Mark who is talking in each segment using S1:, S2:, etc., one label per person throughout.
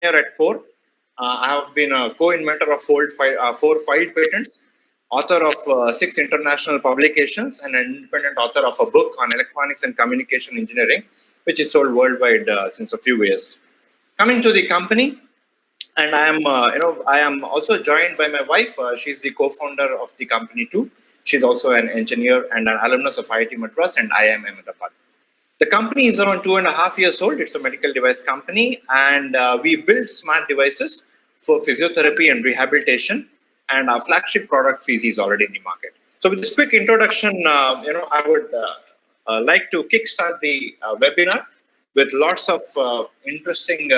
S1: Here at core. I have been a co-inventor of four filed patents, author of six international publications, and an independent author of a book on electronics and communication engineering, which is sold worldwide since a few years. Coming to the company, and I am also joined by my wife. She's the co-founder of the company too. She's also an engineer and an alumnus of IIT Madras and IIM Ahmedabad. The company is around 2.5 years old. It's a medical device company, and we build smart devices for physiotherapy and rehabilitation. And our flagship product, Fizi, is already in the market. So, with this quick introduction, I would like to kickstart the webinar with lots of interesting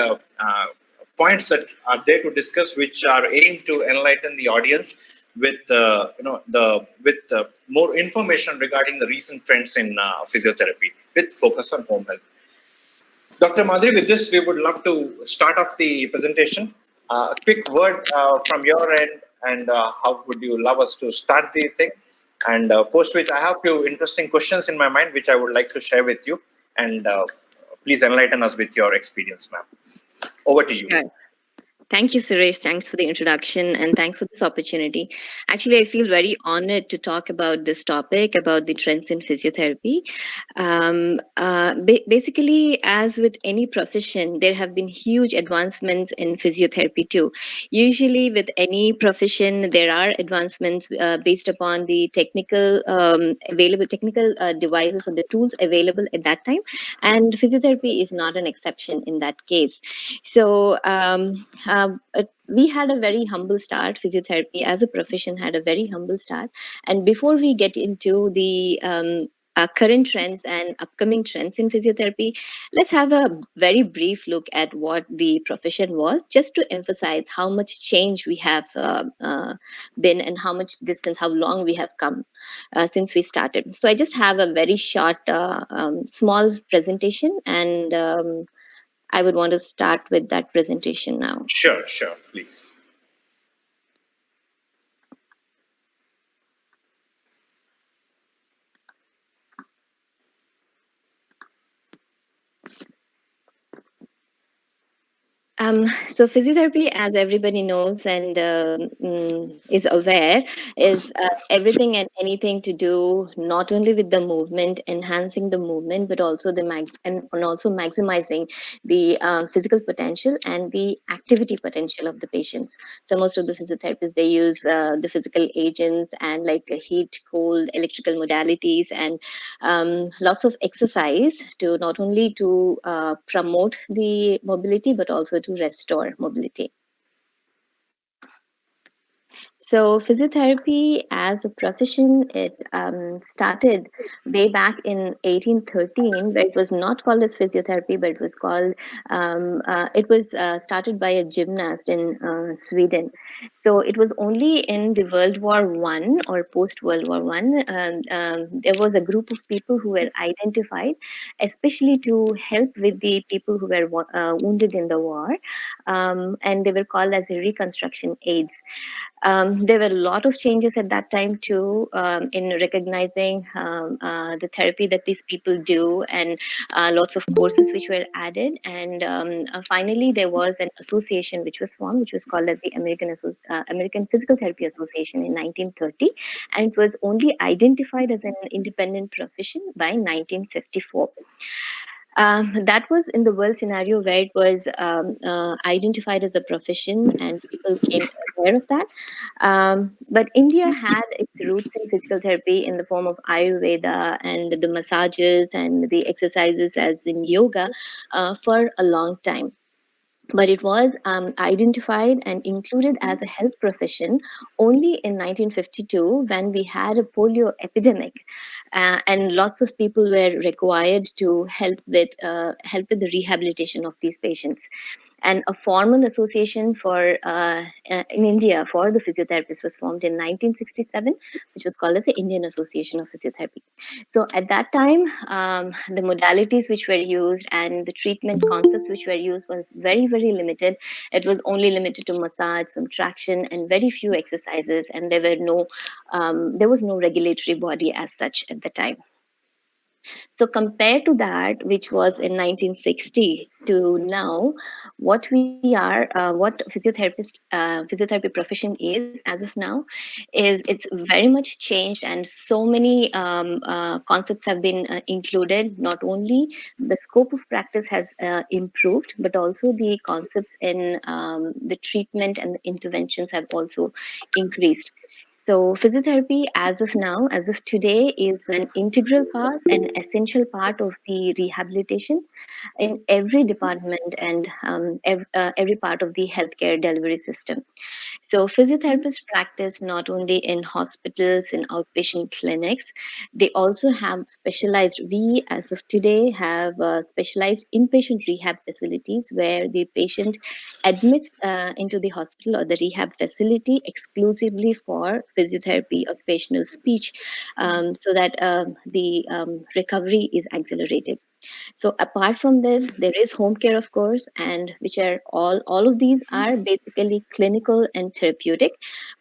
S1: points that are there to discuss, which are aimed to enlighten the audience with more information regarding the recent trends in physiotherapy with focus on home health. Dr. Madhuri, with this, we would love to start off the presentation. A quick word from your end, and how would you love us to start the thing? And post which, I have a few interesting questions in my mind, which I would like to share with you. And please enlighten us with your experience, ma'am. Over to you.
S2: Sure. Thank you, Suresh. Thanks for the introduction and thanks for this opportunity. Actually, I feel very honored to talk about this topic, about the trends in physiotherapy. Basically, as with any profession, there have been huge advancements in physiotherapy too. Usually, with any profession, there are advancements based upon the technical devices or the tools available at that time, and physiotherapy is not an exception in that case. So we had a very humble start. Physiotherapy as a profession had a very humble start. And before we get into the current trends and upcoming trends in physiotherapy, let's have a very brief look at what the profession was, just to emphasize how much change we have been and how much distance, how long we have come since we started. So I just have a very short, small presentation, and I would want to start with that presentation now.
S1: Sure, sure, please.
S2: So physiotherapy, as everybody knows and is aware, is everything and anything to do not only with the movement, enhancing the movement, but also and also maximizing the physical potential and the activity potential of the patients. So most of the physiotherapists, they use the physical agents and like heat, cold, electrical modalities, and lots of exercise to not only to promote the mobility but also to restore mobility. So physiotherapy as a profession, it started way back in 1813, but it was not called as physiotherapy, but it was called, it was started by a gymnast in Sweden. So it was only in the World War One or post World War One, there was a group of people who were identified, especially to help with the people who were wounded in the war, and they were called as reconstruction aids. There were a lot of changes at that time too, in recognizing the therapy that these people do, and lots of courses which were added. And finally, there was an association which was formed, which was called as the American Physical Therapy Association in 1930, and it was only identified as an independent profession by 1954. That was in the world scenario where it was identified as a profession and people came aware of that. But India had its roots in physical therapy in the form of Ayurveda and the massages and the exercises as in yoga for a long time. But it was identified and included as a health profession only in 1952 when we had a polio epidemic, and lots of people were required to help with the rehabilitation of these patients. And a formal association for in India for the physiotherapists was formed in 1967, which was called as the Indian Association of Physiotherapy. So at that time, the modalities which were used and the treatment concepts which were used was very, very limited. It was only limited to massage, some traction, and very few exercises, and there was no regulatory body as such at the time. So compared to that, which was in 1960 to now, what we are, what physiotherapy profession is as of now, is it's very much changed, and so many concepts have been included. Not only the scope of practice has improved, but also the concepts in the treatment and the interventions have also increased. So, physiotherapy, as of now, as of today, is an integral part, an essential part of the rehabilitation in every department and every part of the healthcare delivery system. So, physiotherapists practice not only in hospitals, in outpatient clinics, they also have specialized, we as of today have specialized inpatient rehab facilities where the patient admits into the hospital or the rehab facility exclusively for physiotherapy, occupational speech, so that the recovery is accelerated. So apart from this, there is home care, of course, and which are all of these are basically clinical and therapeutic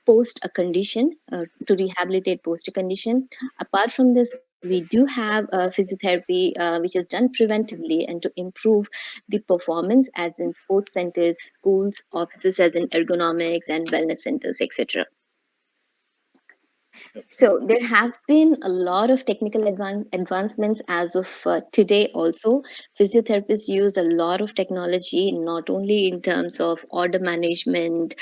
S2: post a condition to rehabilitate post a condition. Apart from this, we do have physiotherapy which is done preventively and to improve the performance, as in sports centers, schools, offices, as in ergonomics and wellness centers, etc. So there have been a lot of technical advancements as of today also. Physiotherapists use a lot of technology, not only in terms of order management,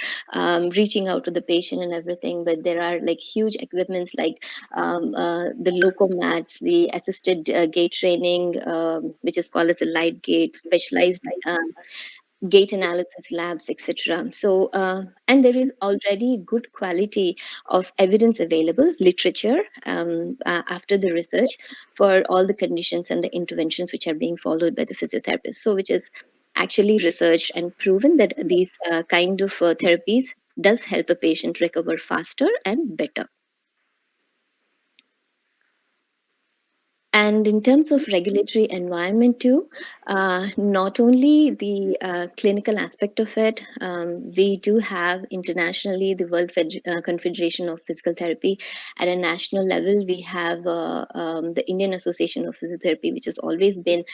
S2: reaching out to the patient and everything, but there are like huge equipments like the locomats, the assisted gait training, which is called as the light gait, specialized gait analysis labs, etc. So, and there is already good quality of evidence available, literature after the research for all the conditions and the interventions which are being followed by the physiotherapist. So, which is actually researched and proven that these kind of therapies does help a patient recover faster and better. And in terms of regulatory environment too, not only the clinical aspect of it, we do have internationally the World Confederation of Physical Therapy. At a national level, we have the Indian Association of Physiotherapy, which has always been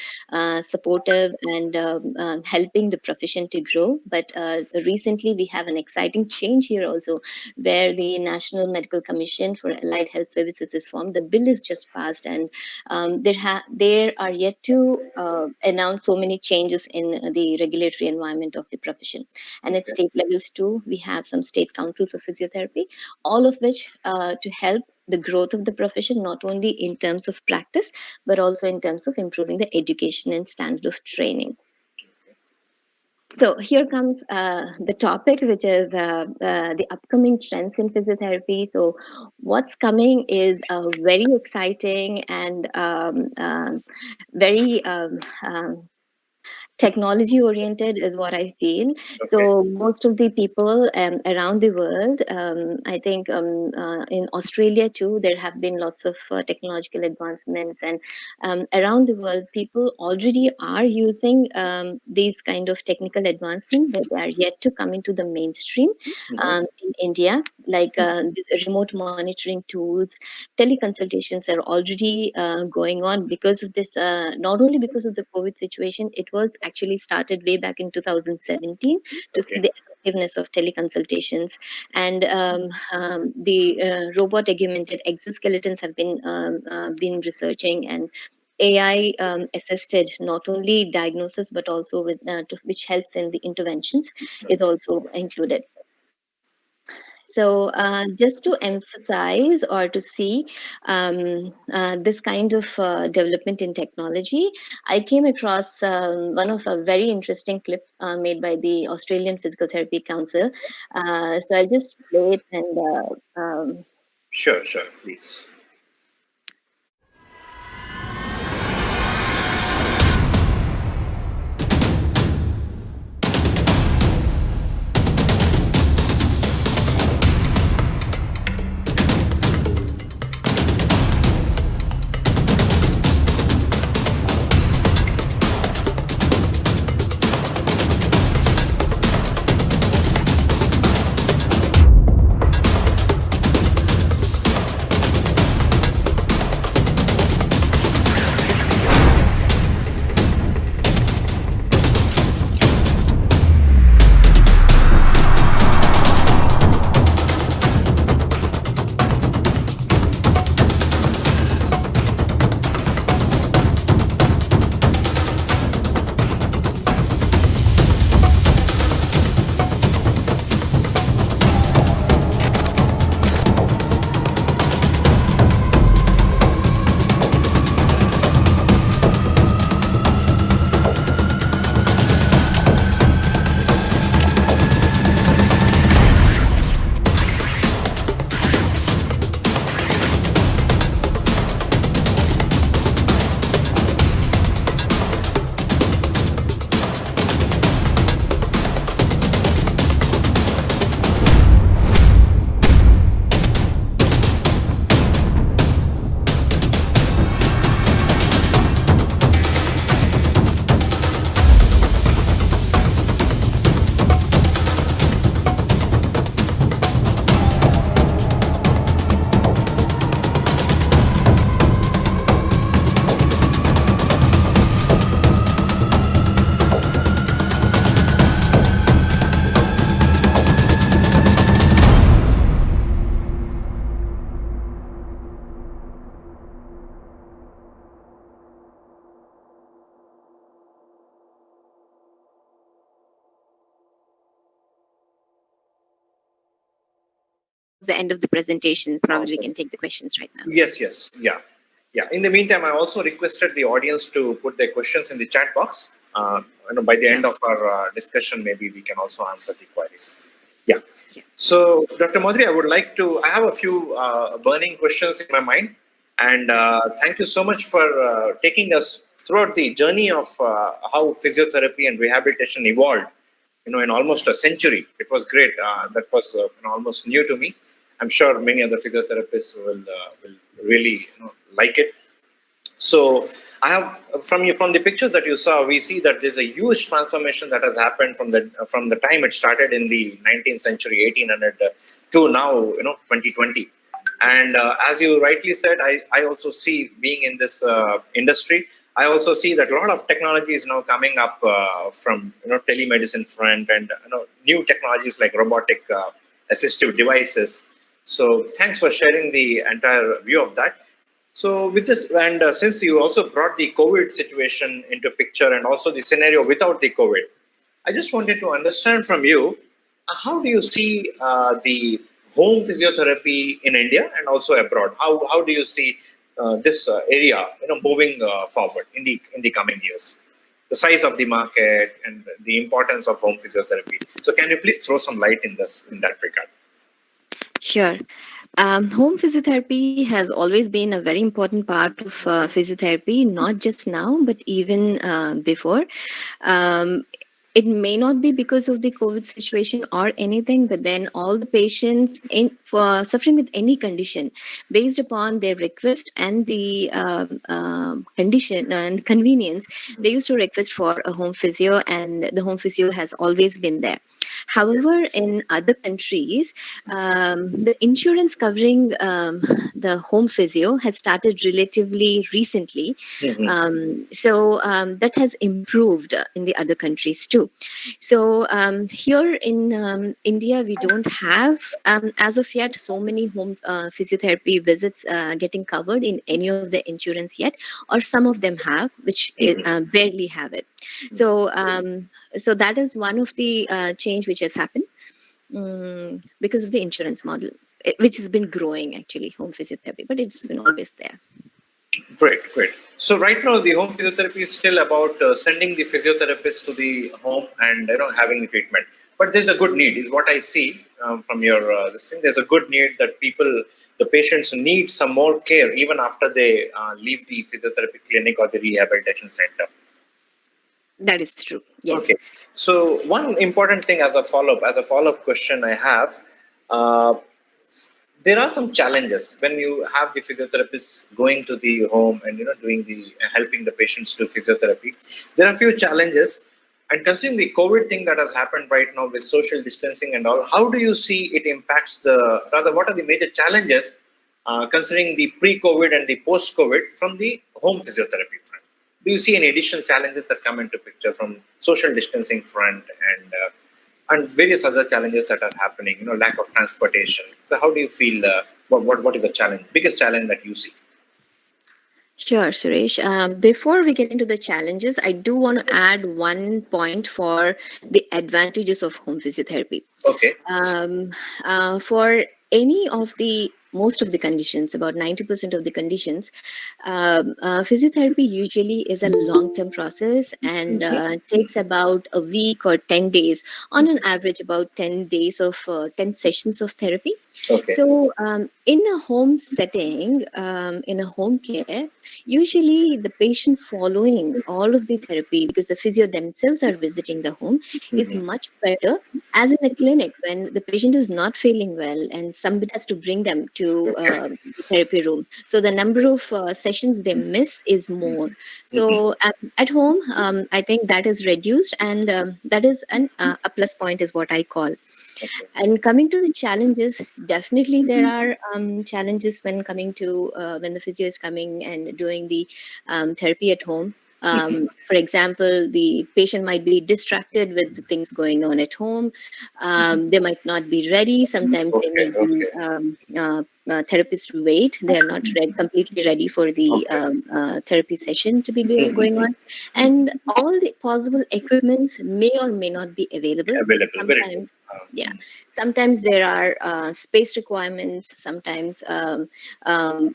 S2: supportive and helping the profession to grow. But recently, we have an exciting change here also, where the National Medical Commission for Allied Health Services is formed. The bill is just passed, and there are yet to announce so many changes in the regulatory environment of the profession. And at state levels too, we have some state councils of physiotherapy, all of which to help the growth of the profession, not only in terms of practice, but also in terms of improving the education and standard of training. So here comes the topic, which is the upcoming trends in physiotherapy. So what's coming is very exciting and very technology oriented is what I feel.
S1: Okay.
S2: So most of the people around the world, I think in Australia too, there have been lots of technological advancements, and around the world, people already are using these kind of technical advancements, but they are yet to come into the mainstream. In India, like these remote monitoring tools, teleconsultations are already going on because of this, not only because of the COVID situation. It was actually started way back in 2017 to see the effectiveness of teleconsultations. And the robot augmented exoskeletons have been researching, and AI assisted not only diagnosis but also with which helps in the interventions is also included. So, just to emphasize or to see this kind of development in technology, I came across one of a very interesting clip made by the Australian Physical Therapy Council. So I'll just play it and.
S1: Sure, please.
S2: the end of the presentation. Probably we
S1: Awesome.
S2: can take the questions right now.
S1: Yes. Yeah. In the meantime, I also requested the audience to put their questions in the chat box. By the end of our discussion, maybe we can also answer the queries. Yeah. So, Dr. Madhuri, I have a few burning questions in my mind. And thank you so much for taking us throughout the journey of how physiotherapy and rehabilitation evolved, in almost a century. It was great. That was almost new to me. I'm sure many other physiotherapists will really like it. So I have from the pictures that you saw, we see that there's a huge transformation that has happened from the time it started in the 19th century, 1800 to now, 2020. And as you rightly said, I also see, being in this industry, I also see that a lot of technology is now coming up from telemedicine front, and new technologies like robotic assistive devices. So thanks for sharing the entire view of that. So with this, and since you also brought the COVID situation into picture, and also the scenario without the COVID, I just wanted to understand from you, how do you see the home physiotherapy in India and also abroad? How do you see this area moving forward in the coming years? The size of the market and the importance of home physiotherapy. So can you please throw some light in that regard?
S2: Sure. Home physiotherapy has always been a very important part of physiotherapy, not just now, but even before. Um, it may not be because of the COVID situation or anything, but then all the patients for suffering with any condition, based upon their request and the condition and convenience, they used to request for a home physio, and the home physio has always been there. However, in other countries, the insurance covering the home physio has started relatively recently. That has improved in the other countries too. So here in India, we don't have, as of yet, so many home physiotherapy visits getting covered in any of the insurance yet, or some of them have, which barely have it. So that is one of the change which has happened because of the insurance model, which has been growing actually, home physiotherapy, but it's been always there.
S1: Great. So right now, the home physiotherapy is still about sending the physiotherapist to the home and having the treatment. But there's a good need, is what I see from your this thing. There's a good need that the patients need some more care even after they leave the physiotherapy clinic or the rehabilitation center.
S2: That is true. Yes.
S1: Okay. So one important thing as a follow-up question I have, there are some challenges when you have the physiotherapist going to the home and doing the helping the patients to physiotherapy. There are a few challenges, and considering the COVID thing that has happened right now with social distancing and all, how do you see it impacts what are the major challenges considering the pre-COVID and the post-COVID from the home physiotherapy front? Do you see any additional challenges that come into picture from social distancing front and various other challenges that are happening? Lack of transportation. So, how do you feel? What is the biggest challenge that you see?
S2: Sure, Suresh. Before we get into the challenges, I do want to add one point for the advantages of home physiotherapy.
S1: Okay.
S2: For most of the conditions, about 90% of the conditions, physiotherapy usually is a long-term process and takes about a week or 10 days, on an average about 10 days of 10 sessions of therapy.
S1: Okay.
S2: So in a home setting, in a home care, usually the patient following all of the therapy, because the physio themselves are visiting the home, is much better as in a clinic when the patient is not feeling well and somebody has to bring them to the therapy room. So the number of sessions they miss is more. So at home, I think that is reduced, and that is a plus point, is what I call. And coming to the challenges, definitely there are challenges when coming to when the physio is coming and doing the therapy at home. For example, the patient might be distracted with the things going on at home. They might not be ready. Sometimes they may be therapists wait. They are not completely ready for the therapy session to be going on, and all the possible equipments may or may not be available.
S1: Available. Very true.
S2: Sometimes, yeah, sometimes there are space requirements. Sometimes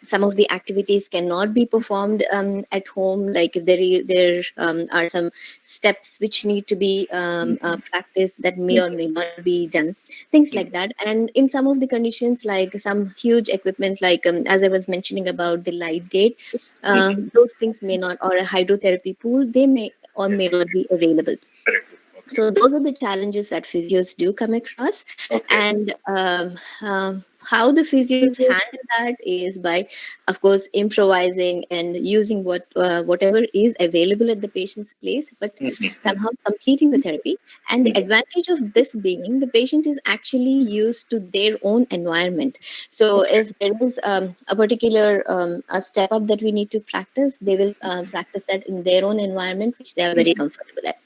S2: some of the activities cannot be performed at home. Like if there are some steps which need to be practiced that may or may not be done, things like that. And in some of the conditions, like some huge equipment, like as I was mentioning about the light gate, those things may not, or a hydrotherapy pool, they may or may not be available.
S1: Very true. Okay.
S2: So those are the challenges that physios do come across. And how the physios handle that is by, of course, improvising and using whatever is available at the patient's place, but somehow completing the therapy. And the advantage of this being, the patient is actually used to their own environment. So if there is a particular a step up that we need to practice, they will practice that in their own environment, which they are very comfortable at.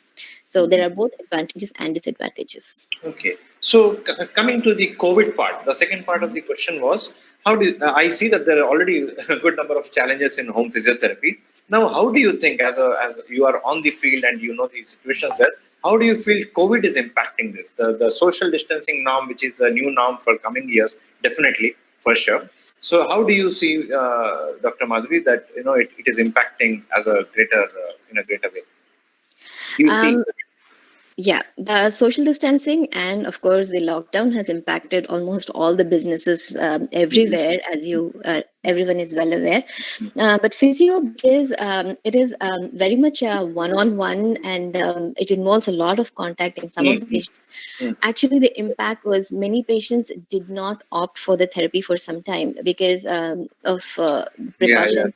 S2: So there are both advantages and disadvantages.
S1: Okay. So coming to the COVID part, the second part of the question was, how do I see that there are already a good number of challenges in home physiotherapy. Now, how do you think, as you are on the field and you know the situations there, how do you feel COVID is impacting this? The social distancing norm, which is a new norm for coming years, definitely, for sure. So how do you see, Dr. Madhuri, that it is impacting as a greater in a greater way? Do you see?
S2: Yeah, the social distancing and of course the lockdown has impacted almost all the businesses everywhere, as everyone is well aware. But physio, because it is very much a one-on-one, and it involves a lot of contact in some of the patients. Actually, the impact was many patients did not opt for the therapy for some time because of precautions.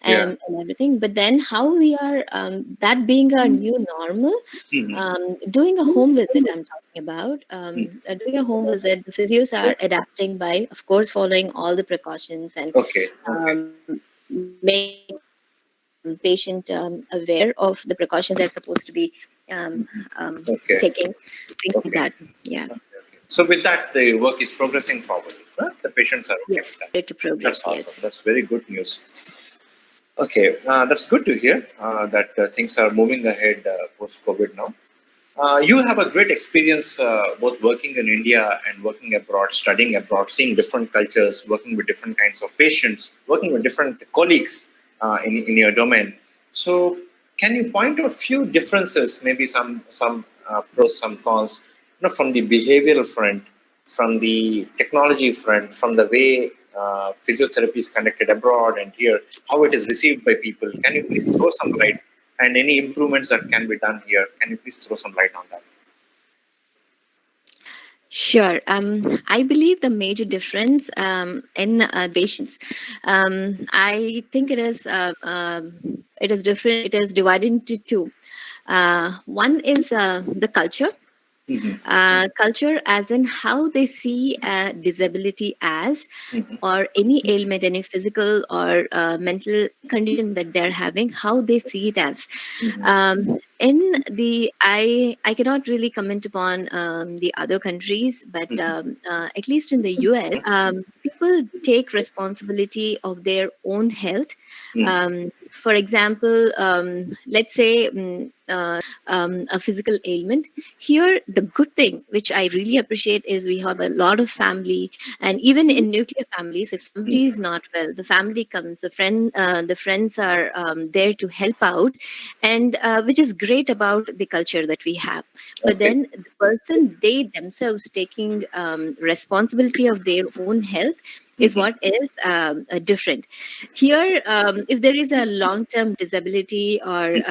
S2: And everything. But then how we are, that being a new normal, doing a home visit, I'm talking about, doing a home visit, the physios are adapting by, of course, following all the precautions and making patient aware of the precautions they're supposed to be taking, things like that. Yeah.
S1: So with that, the work is progressing forward. Huh? The patients are
S2: yes, to progress.
S1: That's awesome.
S2: Yes.
S1: That's very good news. Okay, that's good to hear that things are moving ahead post-COVID now. You have a great experience both working in India and working abroad, studying abroad, seeing different cultures, working with different kinds of patients, working with different colleagues in your domain. So can you point out a few differences, maybe some pros, some cons, from the behavioral front, from the technology front, from the way physiotherapy is conducted abroad and here, how it is received by people? Can you please throw some light? And any improvements that can be done here, can you please throw some light on that?
S2: Sure. I believe the major difference in patients, I think it is different. It is divided into two. One is the culture. Culture as in how they see disability as, or any ailment, any physical or mental condition that they're having, how they see it as. In the, I cannot really comment upon the other countries, but at least in the US, people take responsibility of their own health. For example, let's say a physical ailment. Here, the good thing, which I really appreciate, is we have a lot of family, and even in nuclear families, if somebody is not well, the family comes, the friends are there to help out, and which is great about the culture that we have. But then the person, they themselves taking responsibility of their own health is what is different. Here, if there is a long-term disability or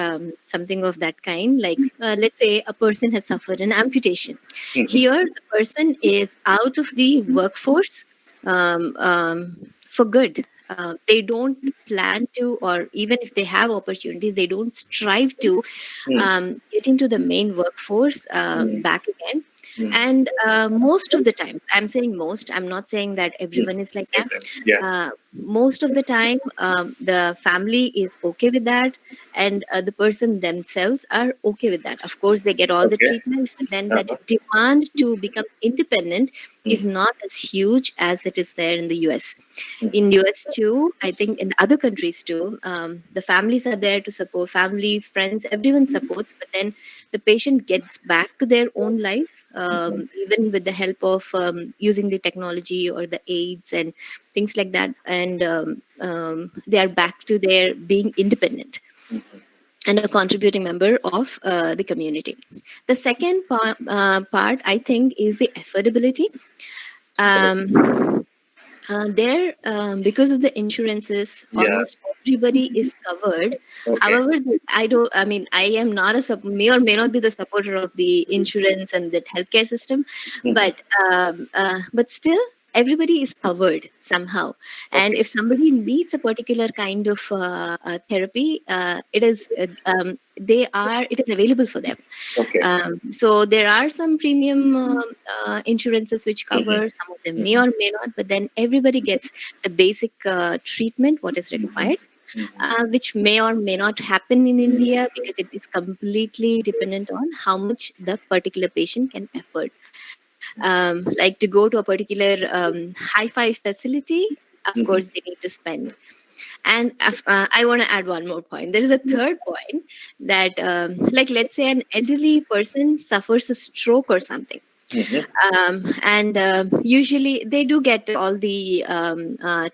S2: something of that kind, like let's say a person has suffered an amputation. Here, the person is out of the workforce for good. They don't plan to, or even if they have opportunities, they don't strive to get into the main workforce back again. And most of the times, I'm saying most, I'm not saying that everyone is like that. most of the time, the family is okay with that, and the person themselves are okay with that. Of course, they get all the
S1: Okay.
S2: treatment, but then that
S1: Uh-huh.
S2: demand to become independent is
S1: Mm-hmm.
S2: not as huge as it is there in the US. In
S1: Mm-hmm.
S2: US too, I think in other countries too, the families are there to support, family, friends, everyone supports, but then the patient gets back to their own life, even with the help of using the technology or the aids and things like that, and they are back to their being independent and a contributing member of the community. The second part, I think, is the affordability.
S1: Correct.
S2: There, because of the insurances,
S1: Yeah.
S2: almost everybody is covered.
S1: Okay.
S2: However, I don't. I mean, I am not a may or may not be the supporter of the insurance and the healthcare system,
S1: Mm-hmm.
S2: but still, everybody is covered somehow. And
S1: Okay.
S2: if somebody needs a particular kind of therapy, it is they are it is available for them.
S1: Okay.
S2: So there are some premium insurances which
S1: Mm-hmm.
S2: cover, some of them may or may not, but then everybody gets the basic treatment, what is required, which may or may not happen in India because it is completely dependent on how much the particular patient can afford. Like to go to a particular hi-fi facility, of course, they need to spend. And I want to add one more point. There is a third point that, like, let's say an elderly person suffers a stroke or something,
S1: Mm-hmm.
S2: and usually they do get all the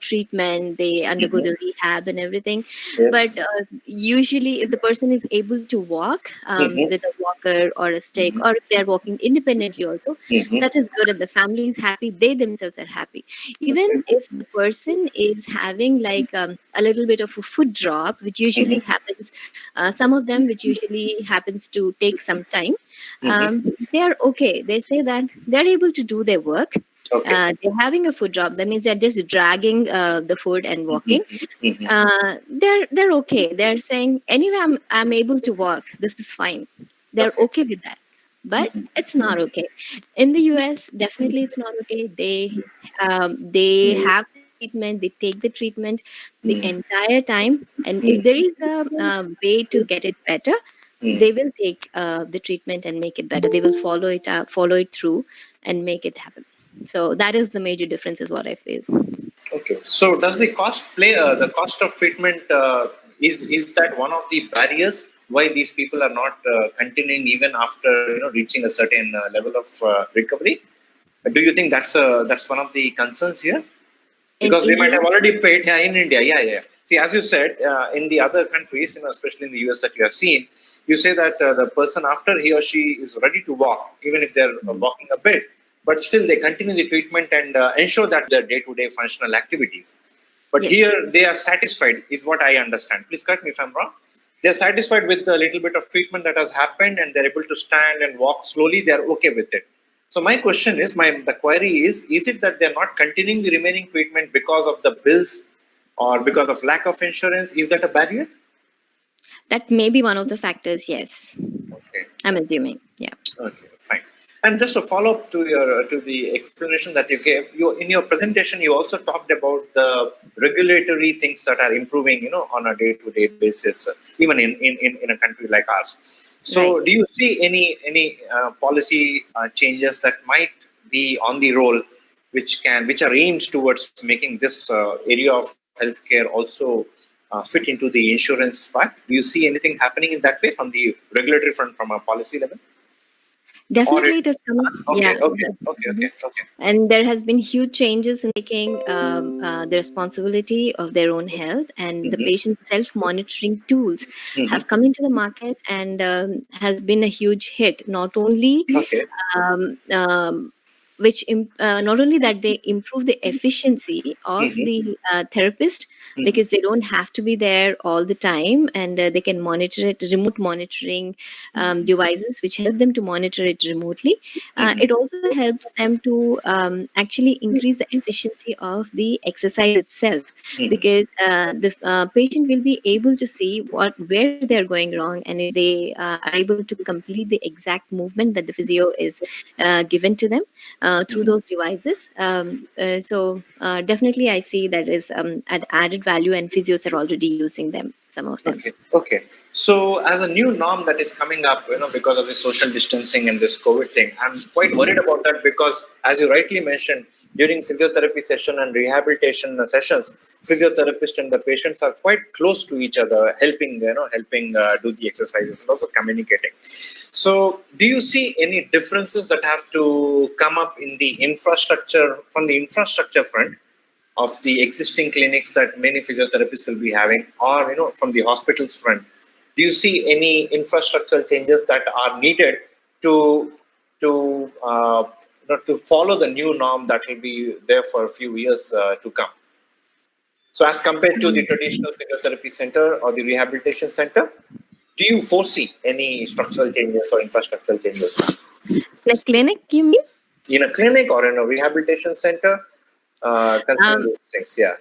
S2: treatment, they undergo
S1: Mm-hmm.
S2: the rehab and everything, but
S1: Yes.
S2: usually if the person is able to walk
S1: Mm-hmm.
S2: with a walker or a stick, or if they are walking independently also,
S1: Mm-hmm.
S2: that is good, and the family is happy, they themselves are happy. Even
S1: Okay.
S2: if the person is having like a little bit of a foot drop, which usually
S1: Mm-hmm.
S2: happens, some of them which usually happens to take some time,
S1: Mm-hmm.
S2: they are okay. They say that they're able to do their work.
S1: Okay.
S2: They're having a foot drop. That means they're just dragging the foot and walking.
S1: Mm-hmm. Mm-hmm.
S2: They're okay. They're saying anyway, I'm able to walk. This is fine. They're
S1: Okay.
S2: okay with that. But
S1: Mm-hmm.
S2: it's not okay. In the US, definitely it's not okay. They have the treatment. They take the treatment the entire time. And if there is a way to get it better,
S1: Mm-hmm.
S2: they will take the treatment and make it better. They will follow it up, follow it through, and make it happen. So that is the major difference, is what I feel.
S1: Okay. So does the cost play the cost of treatment is that one of the barriers why these people are not continuing even after reaching a certain level of recovery? Do you think that's one of the concerns here?
S2: In
S1: Because they might
S2: India,
S1: have already paid, yeah, in India, yeah, yeah. See, as you said, in the other countries, especially in the US that you have seen, you say that the person after he or she is ready to walk, even if they're walking a bit, but still they continue the treatment and ensure that their day-to-day functional activities. But
S2: yes.
S1: here they are satisfied, is what I understand. Please correct me if I'm wrong. They're satisfied with the little bit of treatment that has happened, and they're able to stand and walk slowly. They're okay with it. So my question is, the query is it that they're not continuing the remaining treatment because of the bills or because of lack of insurance? Is that a barrier?
S2: That may be one of the factors, yes.
S1: Okay.
S2: I'm assuming. Yeah.
S1: Okay, fine. And just to follow up to your to the explanation that you gave, you in your presentation you also talked about the regulatory things that are improving, on a day-to-day basis, even in a country like ours.
S2: Right.
S1: So, do you see any policy changes that might be on the roll, which are aimed towards making this area of healthcare also fit into the insurance part? Do you see anything happening in that way from the regulatory front, from a policy level? Or it,
S2: Definitely, it is coming.
S1: okay,
S2: Yeah.
S1: okay, okay,
S2: Mhm.
S1: okay, okay.
S2: And there has been huge changes in taking the responsibility of their own health, and the
S1: Mm-hmm.
S2: patient self-monitoring tools
S1: Mm-hmm.
S2: have come into the market, and has been a huge hit. Not only
S1: Okay.
S2: um, um, not only that, they improve the efficiency of
S1: Mm-hmm.
S2: the therapist,
S1: Mm-hmm.
S2: because they don't have to be there all the time, and they can monitor it, remote monitoring devices which help them to monitor it remotely.
S1: Mm-hmm.
S2: It also helps them to actually increase the efficiency of the exercise itself,
S1: Mm-hmm.
S2: because the patient will be able to see where they're going wrong, and if they are able to complete the exact movement that the physio is given to them, through those devices. So definitely, I see that is an added value, and physios are already using them. Some of them.
S1: Okay. So, as a new norm that is coming up, because of the social distancing and this COVID thing, I'm quite worried about that because, as you rightly mentioned, during physiotherapy session and rehabilitation sessions, physiotherapist and the patients are quite close to each other, helping do the exercises and also communicating. So, do you see any differences that have to come up in the infrastructure from the infrastructure front of the existing clinics that many physiotherapists will be having, or from the hospitals front? Do you see any infrastructural changes that are needed to to follow the new norm that will be there for a few years to come? So, as compared to the traditional physiotherapy center or the rehabilitation center, do you foresee any structural changes or infrastructural changes
S2: Like clinic, you mean?
S1: in a clinic or in a rehabilitation center? Considering
S2: Um,
S1: those things, yeah.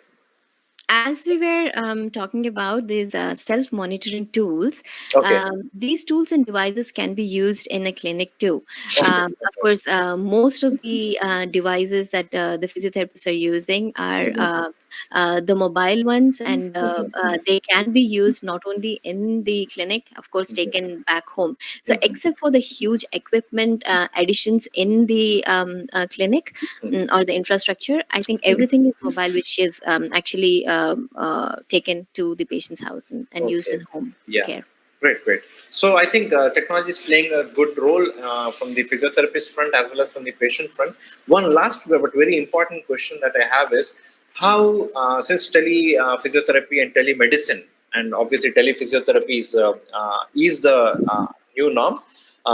S2: as we were talking about these self-monitoring tools,
S1: Okay.
S2: these tools and devices can be used in a clinic too.
S1: Okay.
S2: Of course, most of the devices that the physiotherapists are using are the mobile ones, and they can be used not only in the clinic, of course, taken back home. So, except for the huge equipment additions in the clinic or the infrastructure, I think everything is mobile, which is actually taken to the patient's house and used
S1: Okay.
S2: in home
S1: Yeah.
S2: care.
S1: Great. So I think technology is playing a good role from the physiotherapist front as well as from the patient front. One last but very important question that I have is how, since tele physiotherapy and telemedicine, and obviously telephysiotherapy is the new norm,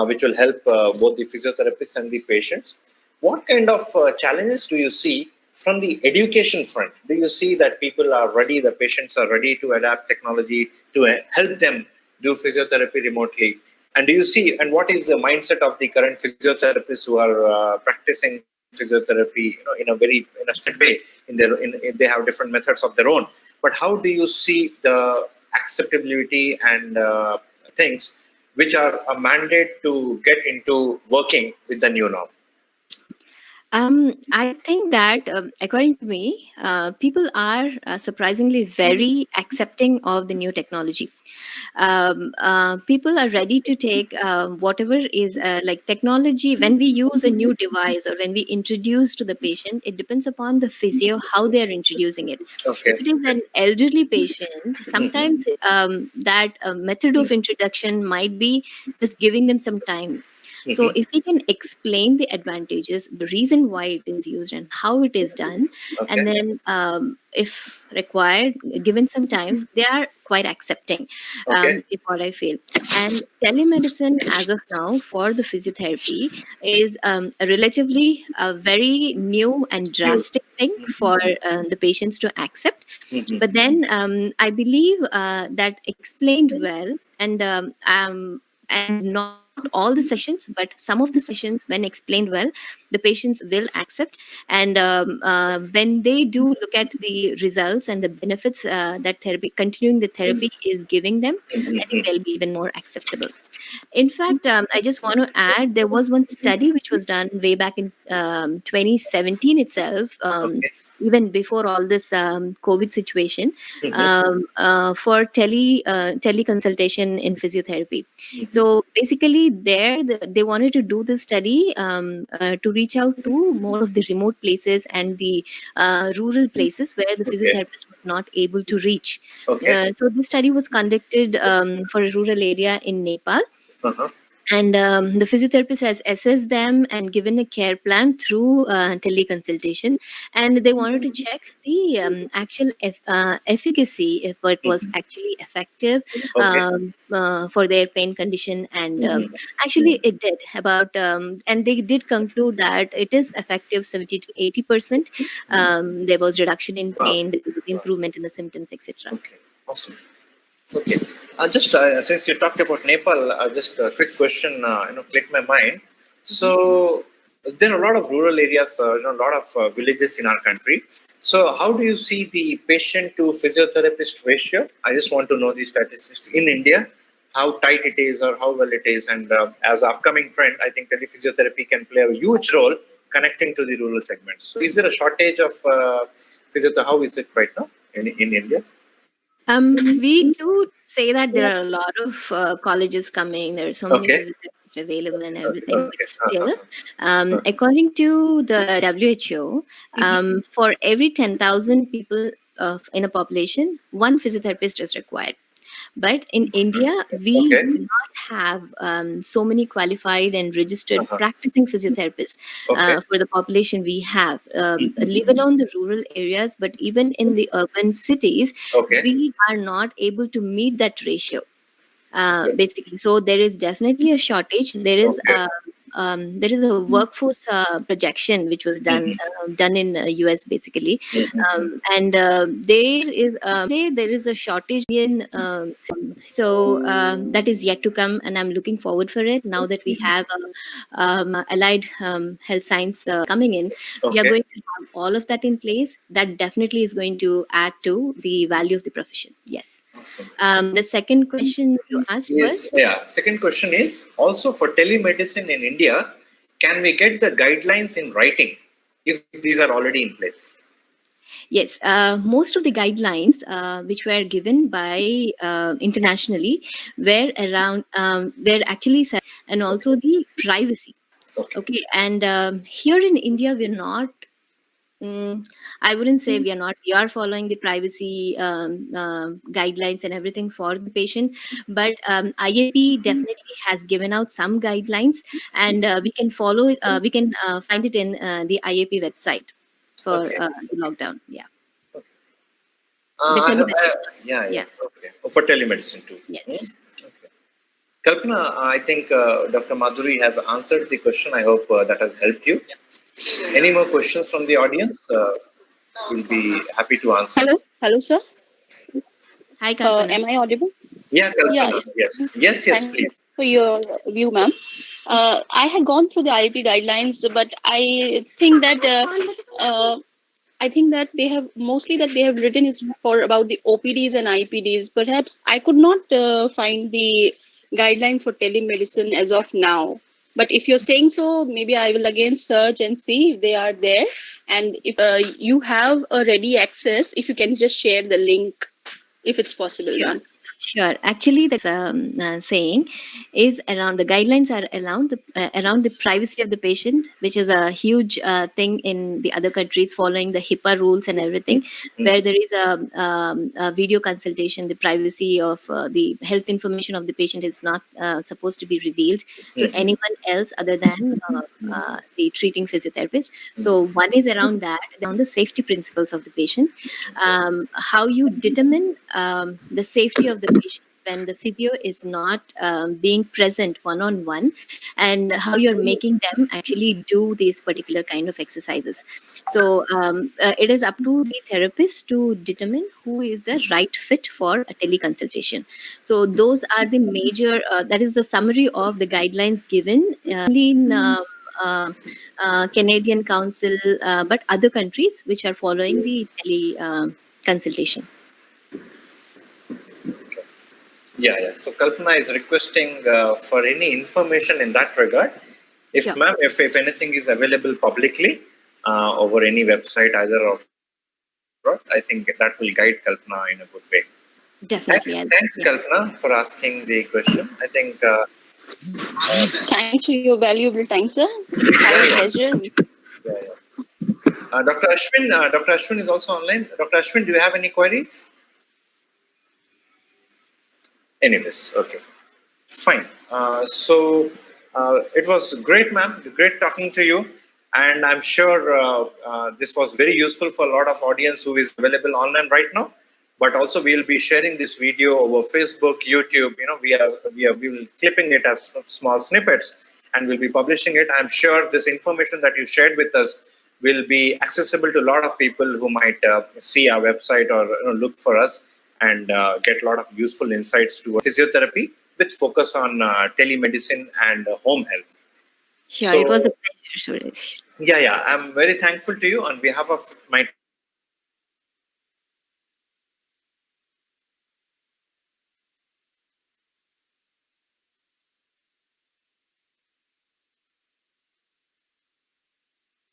S1: which will help both the physiotherapists and the patients. What kind of challenges do you see from the education front? Do you see that people are ready, the patients are ready to adapt technology to help them do physiotherapy remotely? And do you see, and what is the mindset of the current physiotherapists who are practicing physiotherapy, in a strict way? They have different methods of their own. But how do you see the acceptability and things which are a mandate to get into working with the new norm?
S2: I think that, according to me, people are surprisingly very accepting of the new technology. People are ready to take whatever is like technology. When we use a new device or when we introduce to the patient, it depends upon the physio how they are introducing it.
S1: Okay.
S2: If it is an elderly patient, sometimes that method of introduction might be just giving them some time. So if we can explain the advantages, the reason why it is used and how it is done, and
S1: Okay.
S2: then if required, given some time, they are quite accepting,
S1: Okay.
S2: is what I feel. And telemedicine, as of now, for the physiotherapy, is a relatively very new and
S1: You.
S2: drastic thing for the patients to accept.
S1: Mhm.
S2: But then I believe that explained well, and not all the sessions, but some of the sessions, when explained well, the patients will accept. And when they do look at the results and the benefits that therapy, continuing the therapy is giving them, I think they'll be even more acceptable. In fact, I just want to add, there was one study which was done way back in 2017 itself,
S1: Okay.
S2: even before all this COVID situation,
S1: Mhm.
S2: for teleconsultation in physiotherapy.
S1: Mhm.
S2: So basically, they wanted to do this study to reach out to more of the remote places and the rural places where the
S1: Okay.
S2: physiotherapist was not able to reach.
S1: Okay.
S2: So this study was conducted for a rural area in Nepal,
S1: Uh-huh.
S2: and the physiotherapist has assessed them and given a care plan through teleconsultation, and they wanted to check the actual efficacy, if it was
S1: Mhm.
S2: actually effective
S1: Okay.
S2: for their pain condition. And
S1: Mhm.
S2: actually it did about, and they did conclude that it is effective 70 to 80%. There was reduction in
S1: Wow.
S2: pain, there was
S1: Wow.
S2: improvement in the symptoms, etc.
S1: Okay. Awesome. Okay. Just since you talked about Nepal, just a quick question, clicked my mind. So there are a lot of rural areas, a lot of villages in our country. So how do you see the patient to physiotherapist ratio? I just want to know the statistics in India, how tight it is or how well it is. And as an upcoming trend, I think telephysiotherapy can play a huge role connecting to the rural segments. So is there a shortage of physiotherapy? How is it right now in India?
S2: We do say that there are a lot of colleges coming. There are so many
S1: Okay.
S2: physiotherapists available and
S1: Okay.
S2: everything.
S1: Okay.
S2: But still,
S1: Uh-huh.
S2: according to the WHO, for every 10,000 people in a population, one physiotherapist is required. But in India, we
S1: Okay.
S2: do not have so many qualified and registered
S1: Uh-huh.
S2: practicing physiotherapists
S1: Okay.
S2: for the population we have, leave alone the rural areas, but even in the urban cities,
S1: Okay.
S2: we are not able to meet that ratio.
S1: Okay.
S2: Basically, so there is definitely a shortage.
S1: Okay.
S2: There is a workforce projection which was done in US basically, and there is a shortage in that is yet to come, and I'm looking forward for it. Now that we have allied health science coming in, we are
S1: Okay.
S2: going to have all of that in place. That definitely is going to add to the value of the profession. Yes.
S1: Awesome.
S2: The second question you asked was,
S1: Second question is also for telemedicine in India. Can we get the guidelines in writing if these are already in place?
S2: yes, most of the guidelines which were given by internationally were actually set, and also the privacy.
S1: Okay.
S2: Okay, and here in India, we're not. I wouldn't say we are not. We are following the privacy guidelines and everything for the patient, but IAP definitely has given out some guidelines, and we can follow it. We can find it in the IAP website for
S1: Okay.
S2: the lockdown. Yeah,
S1: Okay.
S2: the
S1: I have,
S2: telemedicine.
S1: yeah.
S2: Yeah.
S1: Okay. For telemedicine too.
S2: Yes.
S1: Okay. Kalpana, I think Dr. Madhuri has answered the question. I hope that has helped you. Any more questions from the audience? We'll be happy to answer.
S3: Hello, sir.
S2: Hi, Kalpana.
S3: Am I audible?
S1: Yeah,
S3: Yeah,
S1: Kalpana. Yes. Yes,
S3: thanks
S1: please.
S3: for your view, ma'am. I had gone through the IP guidelines, but I think that they have written is for about the OPDs and IPDs. Perhaps I could not find the guidelines for telemedicine as of now. But if you're saying so, maybe I will again search and see if they are there. And if you have a ready access, if you can just share the link, if it's possible,
S2: Sure.
S3: ma'am.
S2: Sure. Actually, the saying is around the guidelines are around the privacy of the patient, which is a huge thing in the other countries following the HIPAA rules and everything, where there is a video consultation. The privacy of the health information of the patient is not supposed to be revealed to anyone else other than the treating physiotherapist. So one is around that, around the safety principles of the patient, how you determine the safety of the patient when the physio is not being present one on one, and how you're making them actually do these particular kind of exercises. So it is up to the therapist to determine who is the right fit for a teleconsultation. So those are the major, that is the summary of the guidelines given in Canadian Council, but other countries which are following the tele consultation.
S1: Yeah. So Kalpana is requesting for any information in that regard. If
S2: Sure.
S1: ma'am, if anything is available publicly over any website, either of, I think that will guide Kalpana in a good way.
S2: Definitely.
S1: Thanks, Kalpana, for asking the question. I think.
S3: Thanks for your valuable time, sir. Have a
S1: Yeah.
S3: pleasure.
S1: Yeah. Dr. Ashwin is also online. Dr. Ashwin, do you have any queries? Anyways, okay. Fine. It was great, ma'am. Great talking to you. And I'm sure this was very useful for a lot of audience who is available online right now. But also, we'll be sharing this video over Facebook, YouTube. We will clipping it as small snippets, and we'll be publishing it. I'm sure this information that you shared with us will be accessible to a lot of people who might see our website or look for us and get a lot of useful insights to physiotherapy with focus on telemedicine and home health.
S2: Sure, it was a pleasure, Suresh.
S1: Yeah. I'm very thankful to you on behalf of my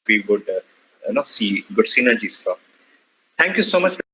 S1: we would see good synergies from. Thank you so much.